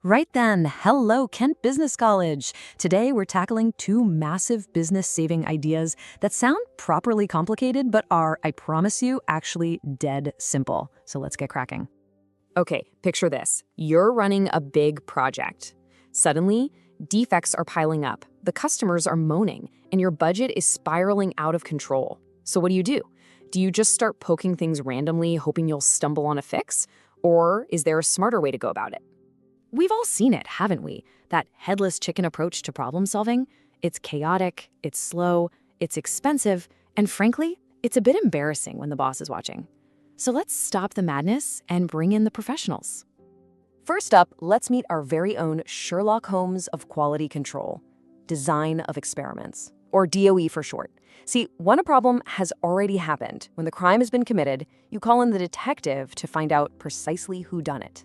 Right then, hello Kent Business College. Today we're tackling two massive business-saving ideas that sound properly complicated but are, I promise you, actually dead simple. So let's get cracking. Okay, picture this. You're running a big project. Suddenly, defects are piling up, the customers are moaning, and your budget is spiraling out of control. So what do? Do you just start poking things randomly, hoping you'll stumble on a fix? Or is there a smarter way to go about it? We've all seen it, haven't we? That headless chicken approach to problem solving. It's chaotic, it's slow, it's expensive, and frankly, it's a bit embarrassing when the boss is watching. So let's stop the madness and bring in the professionals. First up, let's meet our very own Sherlock Holmes of quality control, design of experiments, or DOE for short. See, when a problem has already happened, when the crime has been committed, you call in the detective to find out precisely who done it.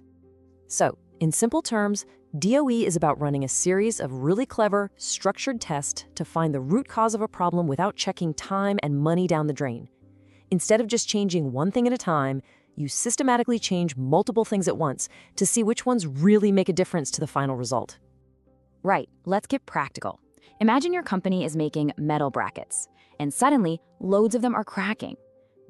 So, in simple terms, DOE is about running a series of really clever, structured tests to find the root cause of a problem without checking time and money down the drain. Instead of just changing one thing at a time, you systematically change multiple things at once to see which ones really make a difference to the final result. Right, let's get practical. Imagine your company is making metal brackets, and suddenly, loads of them are cracking.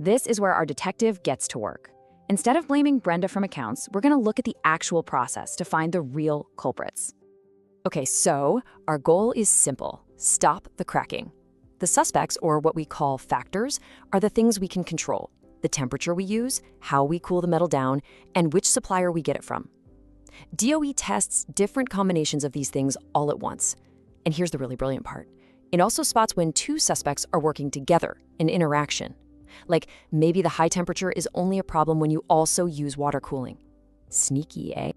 This is where our detective gets to work. Instead of blaming Brenda from accounts, we're gonna look at the actual process to find the real culprits. Okay, so our goal is simple: stop the cracking. The suspects, or what we call factors, are the things we can control: the temperature we use, how we cool the metal down, and which supplier we get it from. DOE tests different combinations of these things all at once. And here's the really brilliant part. It also spots when two suspects are working together in interaction. Like, maybe the high temperature is only a problem when you also use water cooling. Sneaky, eh?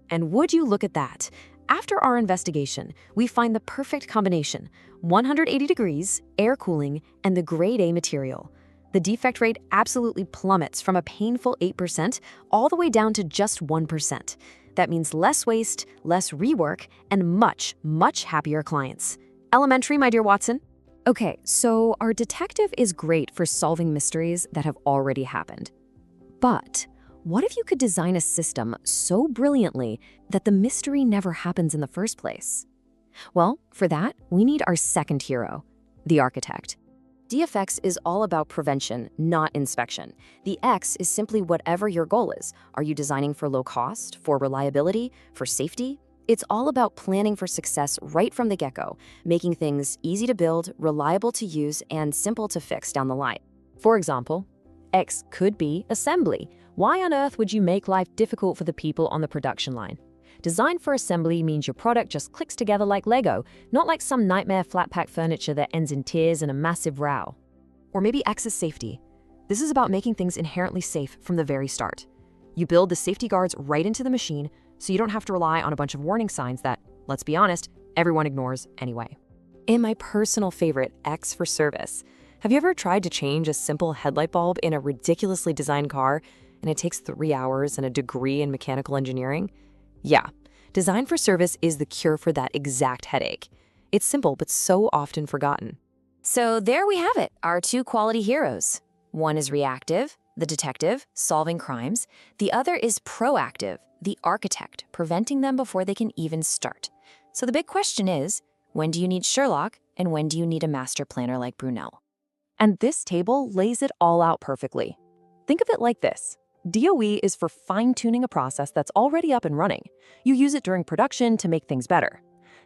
And would you look at that? After our investigation, we find the perfect combination: 180 degrees, air cooling, and the grade A material. The defect rate absolutely plummets from a painful 8% all the way down to just 1%. That means less waste, less rework, and much, much happier clients. Elementary, my dear Watson. Okay, so our detective is great for solving mysteries that have already happened. But what if you could design a system so brilliantly that the mystery never happens in the first place? Well, for that, we need our second hero, the architect. DfX is all about prevention, not inspection. The X is simply whatever your goal is. Are you designing for low cost, for reliability, for safety? It's all about planning for success right from the get-go, making things easy to build, reliable to use, and simple to fix down the line. For example, X could be assembly. Why on earth would you make life difficult for the people on the production line? Design for assembly means your product just clicks together like Lego, not like some nightmare flat-pack furniture that ends in tears and a massive row. Or maybe X is safety. This is about making things inherently safe from the very start. You build the safety guards right into the machine, so you don't have to rely on a bunch of warning signs that, let's be honest, everyone ignores anyway. And my personal favorite, X for service. Have you ever tried to change a simple headlight bulb in a ridiculously designed car, and it takes 3 hours and a degree in mechanical engineering? Yeah, design for service is the cure for that exact headache. It's simple, but so often forgotten. So there we have it, our two quality heroes. One is reactive, the detective, solving crimes. The other is proactive, the architect, preventing them before they can even start. So the big question is, when do you need Sherlock, and when do you need a master planner like Brunel? And this table lays it all out perfectly. Think of it like this. DOE is for fine-tuning a process that's already up and running. You use it during production to make things better.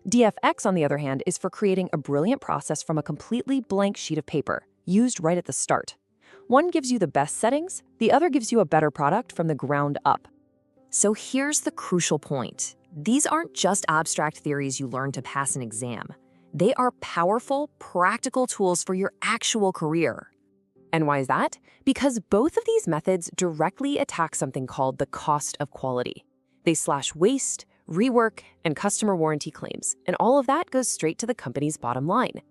DfX, on the other hand, is for creating a brilliant process from a completely blank sheet of paper, used right at the start. One gives you the best settings, the other gives you a better product from the ground up. So here's the crucial point. These aren't just abstract theories you learn to pass an exam. They are powerful, practical tools for your actual career. And why is that? Because both of these methods directly attack something called the cost of quality. They slash waste, rework, and customer warranty claims, and all of that goes straight to the company's bottom line.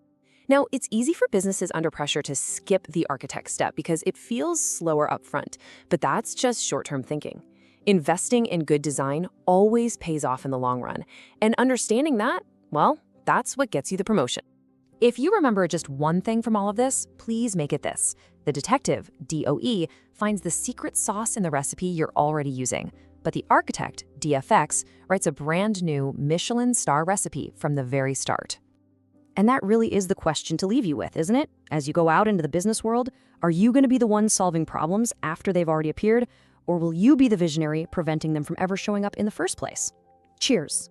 Now, it's easy for businesses under pressure to skip the architect step because it feels slower upfront, but that's just short-term thinking. Investing in good design always pays off in the long run, and understanding that, well, that's what gets you the promotion. If you remember just one thing from all of this, please make it this. The detective, DOE, finds the secret sauce in the recipe you're already using. But the architect, DfX, writes a brand new Michelin star recipe from the very start. And that really is the question to leave you with, isn't it? As you go out into the business world, are you going to be the one solving problems after they've already appeared, or will you be the visionary preventing them from ever showing up in the first place? Cheers.